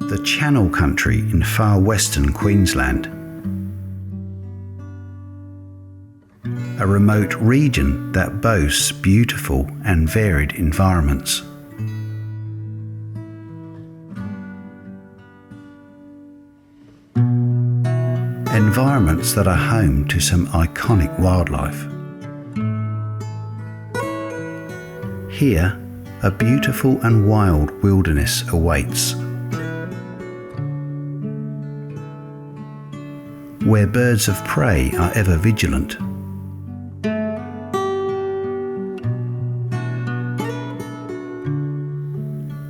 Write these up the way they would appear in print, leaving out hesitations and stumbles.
the Channel Country in far western Queensland. A remote region that boasts beautiful and varied environments. Environments that are home to some iconic wildlife. Here, a beautiful and wild wilderness awaits, where birds of prey are ever vigilant.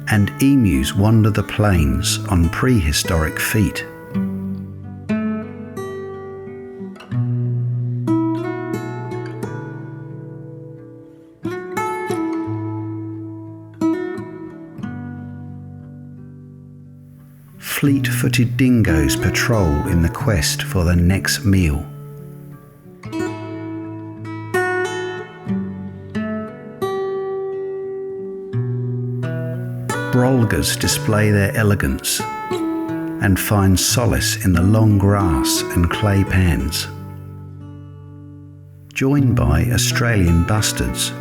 And emus wander the plains on prehistoric feet. Fleet-footed dingoes patrol in the quest for the next meal. Brolgas display their elegance and find solace in the long grass and clay pans. Joined by Australian bustards,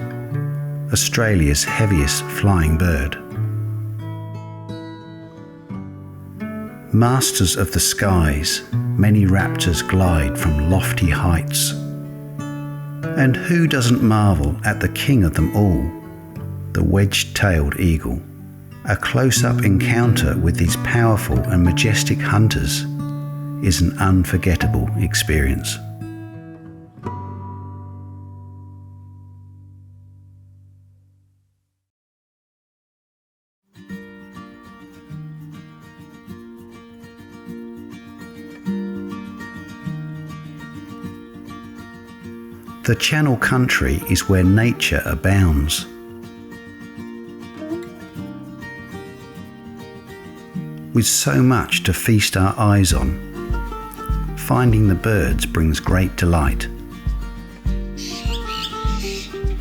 Australia's heaviest flying bird. Masters of the skies, many raptors glide from lofty heights. And who doesn't marvel at the king of them all, the wedge-tailed eagle? A close-up encounter with these powerful and majestic hunters is an unforgettable experience. The Channel Country is where nature abounds. With so much to feast our eyes on, finding the birds brings great delight.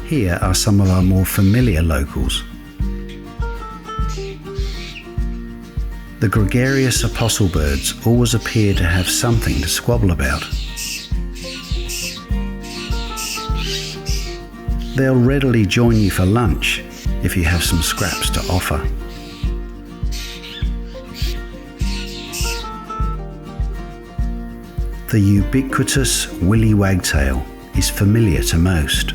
Here are some of our more familiar locals. The gregarious apostlebirds always appear to have something to squabble about. They'll readily join you for lunch if you have some scraps to offer. The ubiquitous willy wagtail is familiar to most.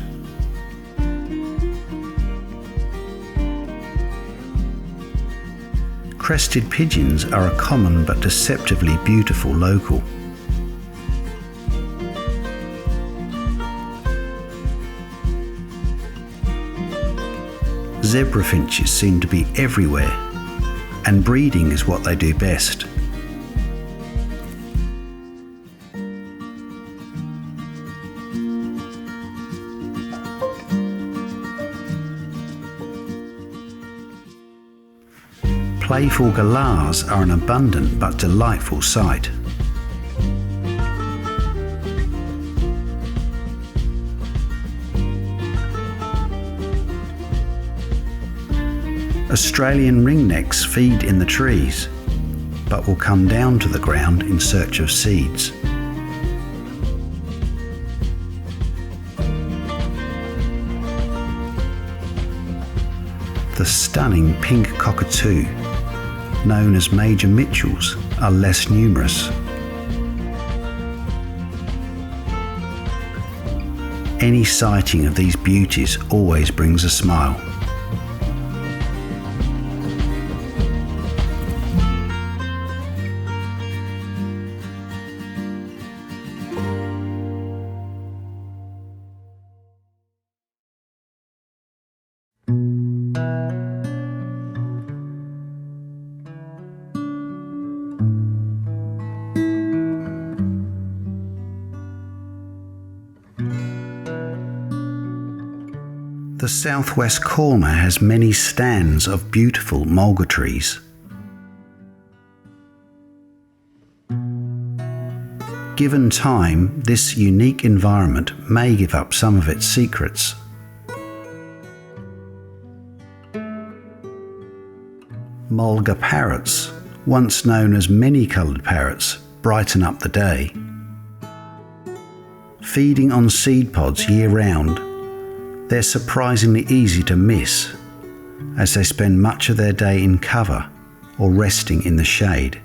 Crested pigeons are a common but deceptively beautiful local. Zebra finches seem to be everywhere, and breeding is what they do best. Playful galahs are an abundant but delightful sight. Australian ringnecks feed in the trees, but will come down to the ground in search of seeds. The stunning pink cockatoo, known as Major Mitchells, are less numerous. Any sighting of these beauties always brings a smile. The southwest corner has many stands of beautiful mulga trees. Given time, this unique environment may give up some of its secrets. Mulga parrots, once known as many-coloured parrots, brighten up the day. Feeding on seed pods year-round, they're surprisingly easy to miss, as they spend much of their day in cover or resting in the shade.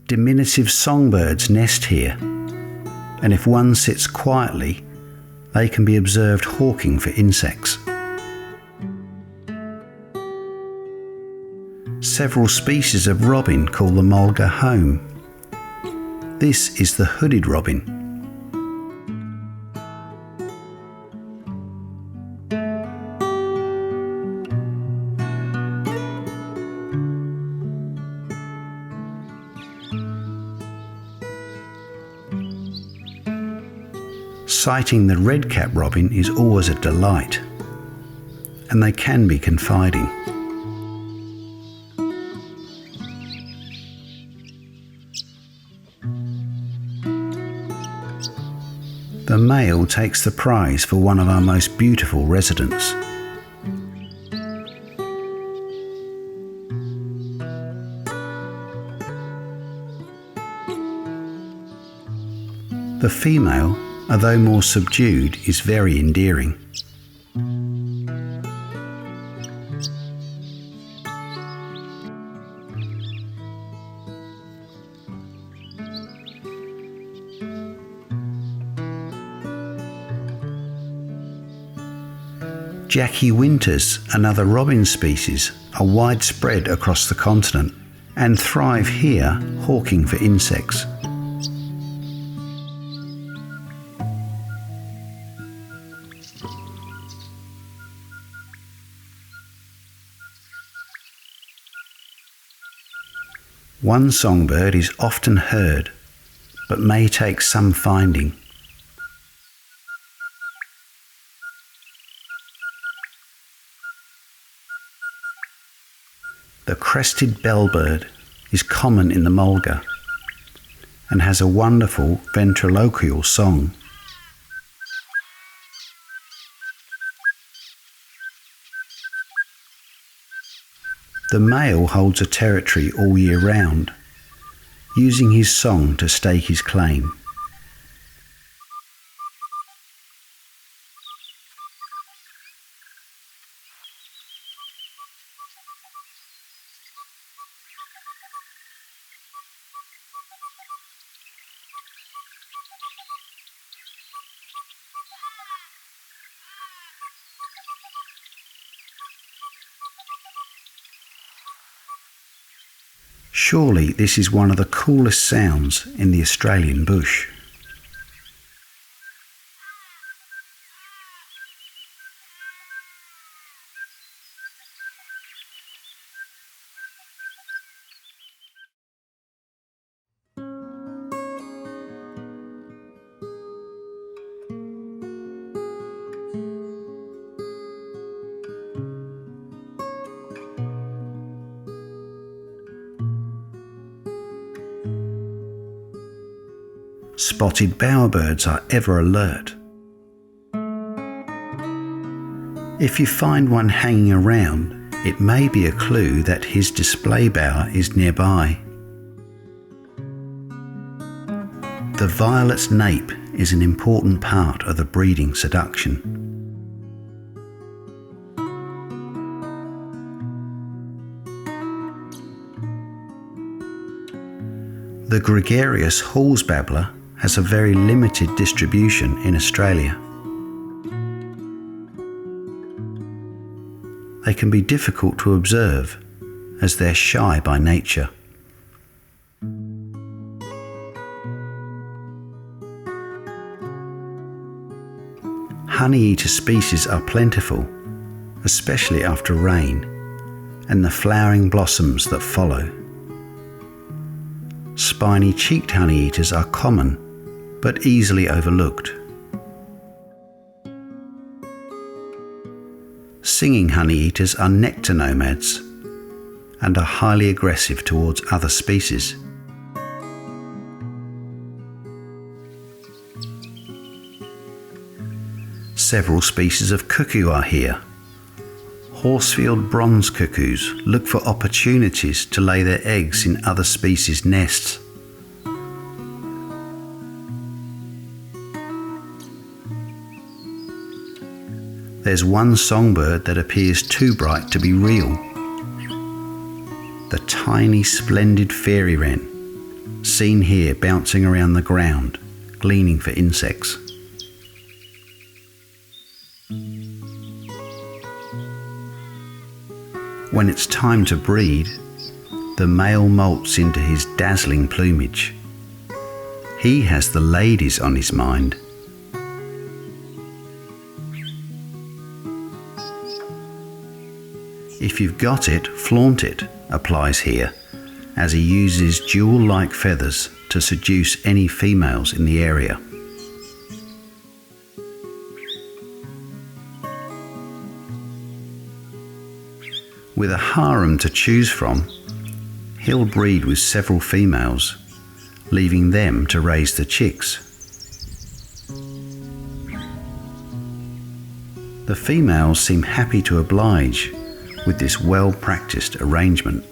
Diminutive songbirds nest here, and if one sits quietly, they can be observed hawking for insects. Several species of robin call the mulga home. This is the hooded robin. Sighting the red-capped robin is always a delight, and they can be confiding. The male takes the prize for one of our most beautiful residents. The female, although more subdued, is very endearing. Jackie winters and other robin species are widespread across the continent and thrive here hawking for insects. One songbird is often heard, but may take some finding. The crested bellbird is common in the mulga and has a wonderful ventriloquial song. The male holds a territory all year round, using his song to stake his claim. Surely this is one of the coolest sounds in the Australian bush. Spotted bowerbirds are ever alert. If you find one hanging around, it may be a clue that his display bower is nearby. The violet's nape is an important part of the breeding seduction. The gregarious Hall's babbler has a very limited distribution in Australia. They can be difficult to observe as they're shy by nature. Honeyeater species are plentiful, especially after rain and the flowering blossoms that follow. Spiny-cheeked honeyeaters are common, but easily overlooked. Singing honeyeaters are nectar nomads and are highly aggressive towards other species. Several species of cuckoo are here. Horsefield bronze cuckoos look for opportunities to lay their eggs in other species' nests. There's one songbird that appears too bright to be real. The tiny, splendid fairy-wren, seen here bouncing around the ground, gleaning for insects. When it's time to breed, the male molts into his dazzling plumage. He has the ladies on his mind. If you've got it, flaunt it, applies here, as he uses jewel-like feathers to seduce any females in the area. With a harem to choose from, he'll breed with several females, leaving them to raise the chicks. The females seem happy to oblige with this well-practiced arrangement.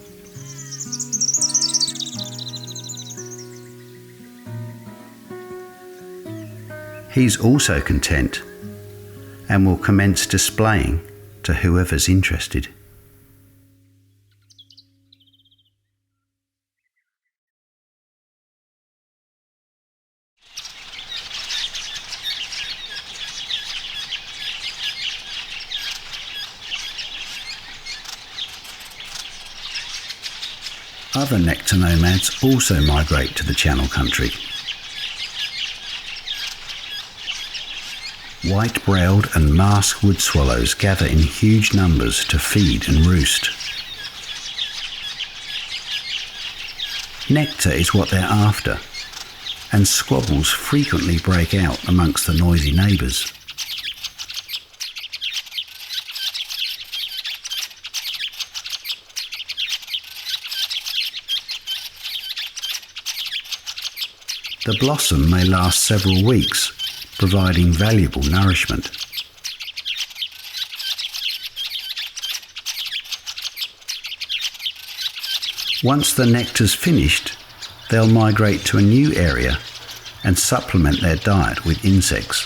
He's also content and will commence displaying to whoever's interested. Other nectar nomads also migrate to the Channel Country. White-browed and masked wood swallows gather in huge numbers to feed and roost. Nectar is what they're after, and squabbles frequently break out amongst the noisy neighbours. The blossom may last several weeks, providing valuable nourishment. Once the nectar's finished, they'll migrate to a new area and supplement their diet with insects.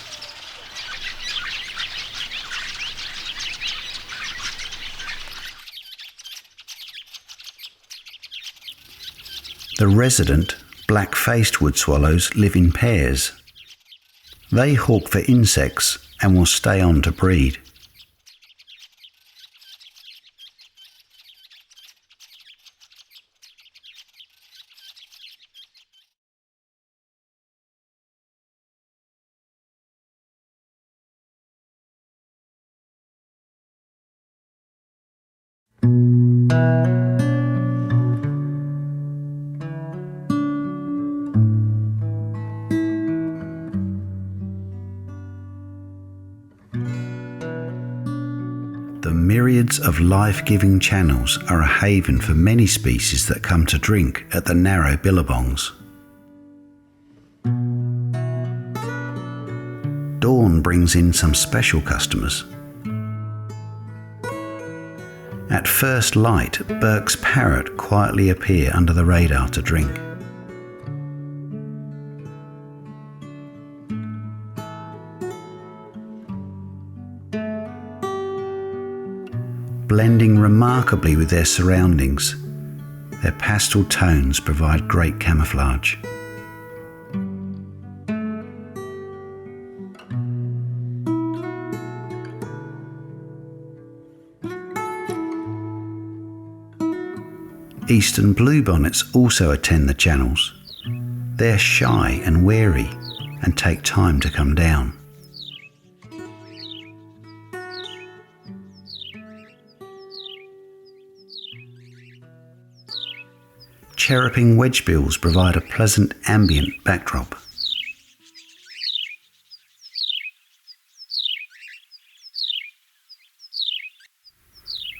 The resident black-faced wood swallows live in pairs. They hawk for insects and will stay on to breed. The myriads of life-giving channels are a haven for many species that come to drink at the narrow billabongs. Dawn brings in some special customers. At first light, Burke's parrot quietly appear under the radar to drink. Blending remarkably with their surroundings, their pastel tones provide great camouflage. Eastern bluebonnets also attend the channels. They're shy and wary and take time to come down. Chirruping wedgebills provide a pleasant ambient backdrop.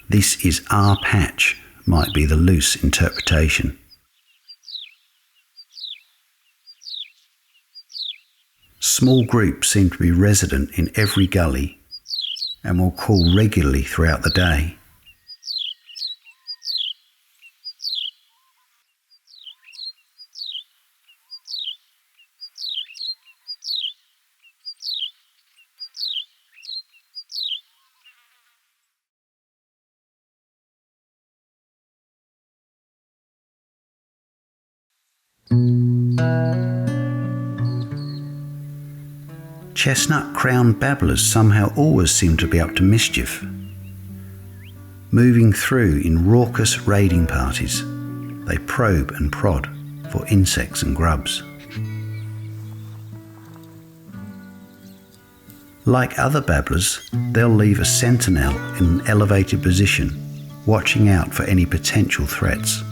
This is our patch, might be the loose interpretation. Small groups seem to be resident in every gully and will call regularly throughout the day. Chestnut-crowned babblers somehow always seem to be up to mischief, moving through in raucous raiding parties. They probe and prod for insects and grubs. Like other babblers, they'll leave a sentinel in an elevated position, watching out for any potential threats.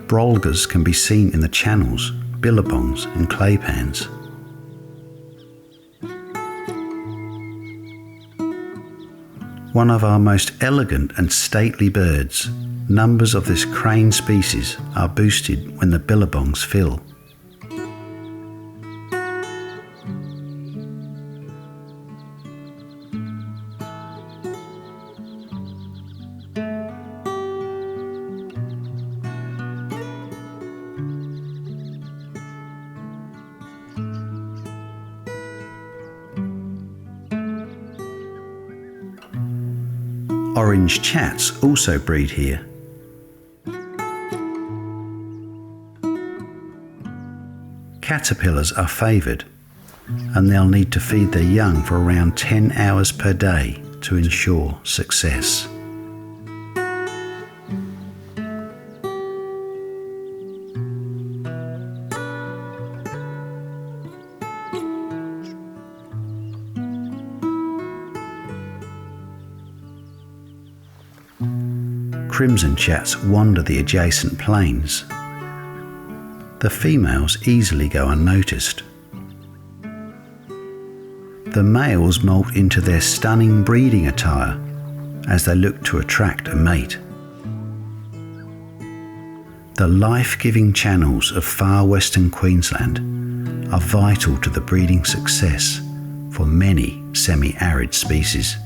Brolgas can be seen in the channels, billabongs and claypans. One of our most elegant and stately birds, numbers of this crane species are boosted when the billabongs fill. Orange chats also breed here. Caterpillars are favoured, and they'll need to feed their young for around 10 hours per day to ensure success. Crimson chats wander the adjacent plains. The females easily go unnoticed. The males molt into their stunning breeding attire as they look to attract a mate. The life-giving channels of far western Queensland are vital to the breeding success for many semi-arid species.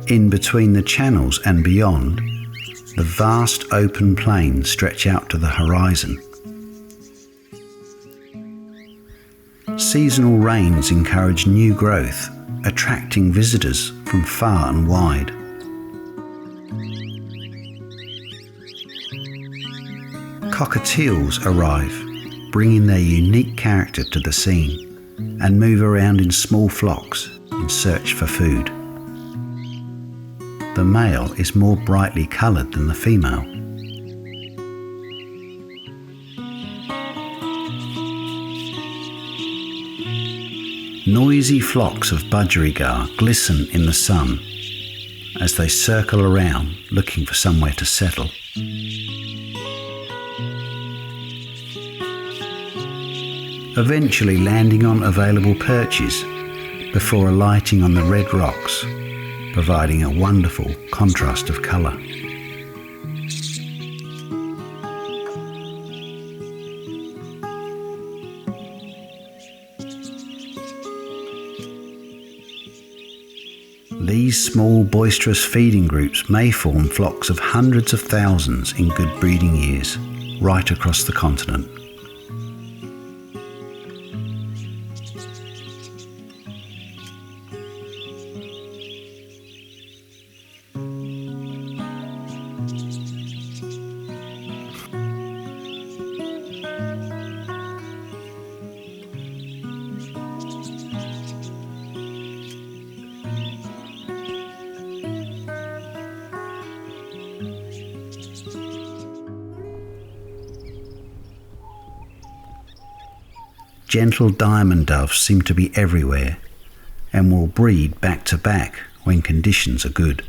In between the channels and beyond, the vast open plains stretch out to the horizon. Seasonal rains encourage new growth, attracting visitors from far and wide. Cockatiels arrive, bringing their unique character to the scene, and move around in small flocks in search for food. The male is more brightly coloured than the female. Noisy flocks of budgerigars glisten in the sun as they circle around looking for somewhere to settle. Eventually landing on available perches before alighting on the red rocks, providing a wonderful contrast of colour. These small boisterous feeding groups may form flocks of hundreds of thousands in good breeding years, right across the continent. gentle diamond doves seem to be everywhere and will breed back to back when conditions are good.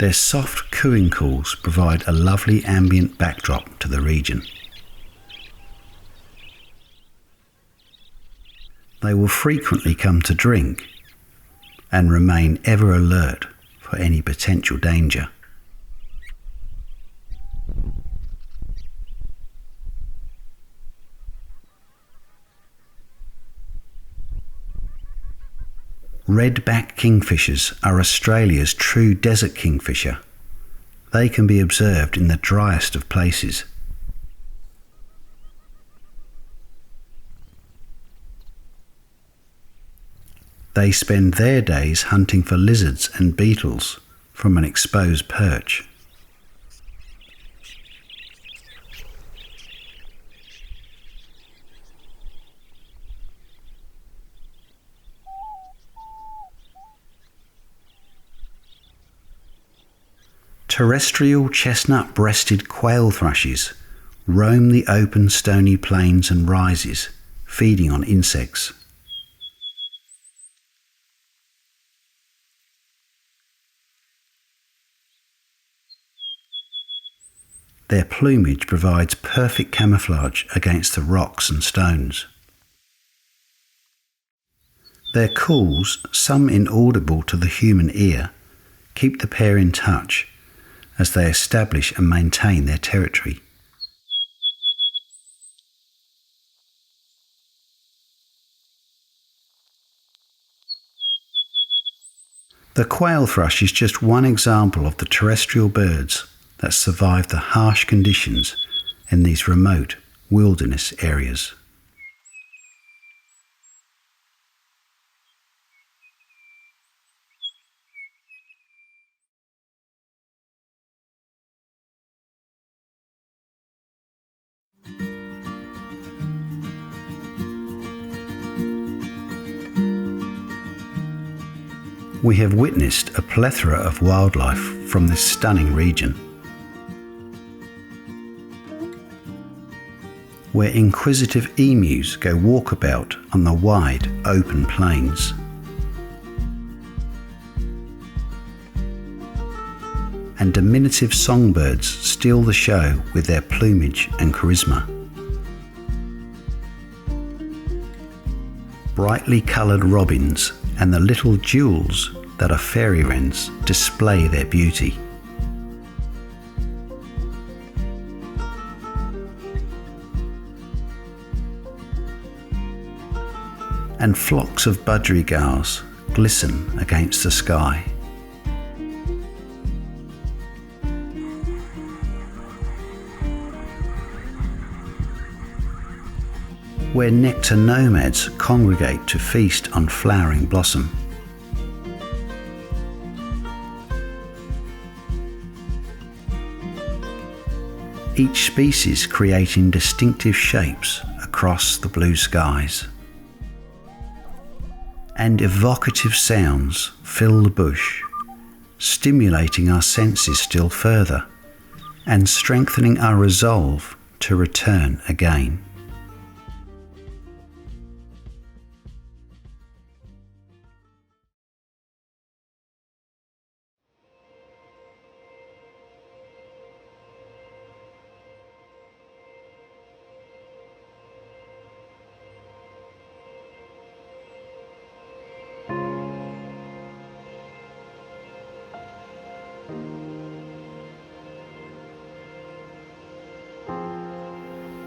Their soft cooing calls provide a lovely ambient backdrop to the region. They will frequently come to drink and remain ever alert for any potential danger. Red-backed kingfishers are Australia's true desert kingfisher. They can be observed in the driest of places. They spend their days hunting for lizards and beetles from an exposed perch. Terrestrial chestnut-breasted quail thrushes roam the open stony plains and rises, feeding on insects. Their plumage provides perfect camouflage against the rocks and stones. Their calls, some inaudible to the human ear, keep the pair in touch as they establish and maintain their territory. The quail thrush is just one example of the terrestrial birds that survive the harsh conditions in these remote wilderness areas. We have witnessed a plethora of wildlife from this stunning region, where inquisitive emus go walkabout on the wide, open plains. And diminutive songbirds steal the show with their plumage and charisma. Brightly coloured robins and the little jewels that are fairy-wrens display their beauty. And flocks of budgerigars glisten against the sky. Where nectar nomads congregate to feast on flowering blossom. Each species creating distinctive shapes across the blue skies. And evocative sounds fill the bush, stimulating our senses still further and strengthening our resolve to return again.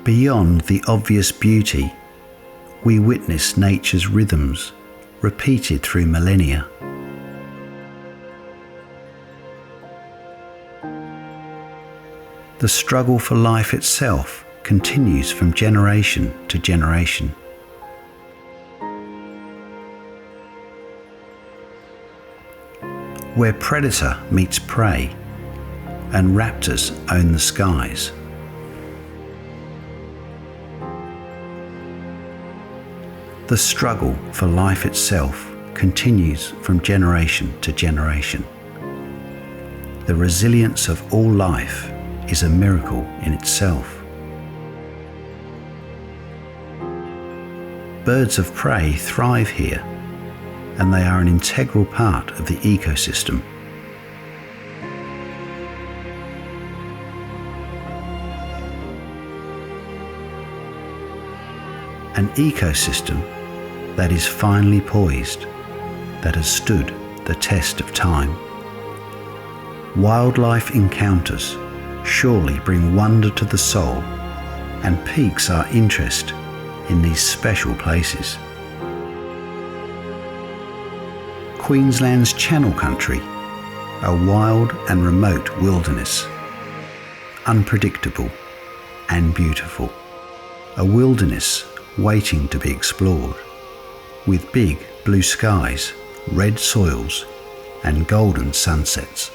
Beyond the obvious beauty, we witness nature's rhythms repeated through millennia. The struggle for life itself continues from generation to generation. Where predator meets prey and raptors own the skies. The struggle for life itself continues from generation to generation. The resilience of all life is a miracle in itself. Birds of prey thrive here, and they are an integral part of the ecosystem. An ecosystem that is finely poised, that has stood the test of time. Wildlife encounters surely bring wonder to the soul and piques our interest in these special places. Queensland's Channel Country, a wild and remote wilderness, unpredictable and beautiful, a wilderness waiting to be explored, with big blue skies, red soils and golden sunsets.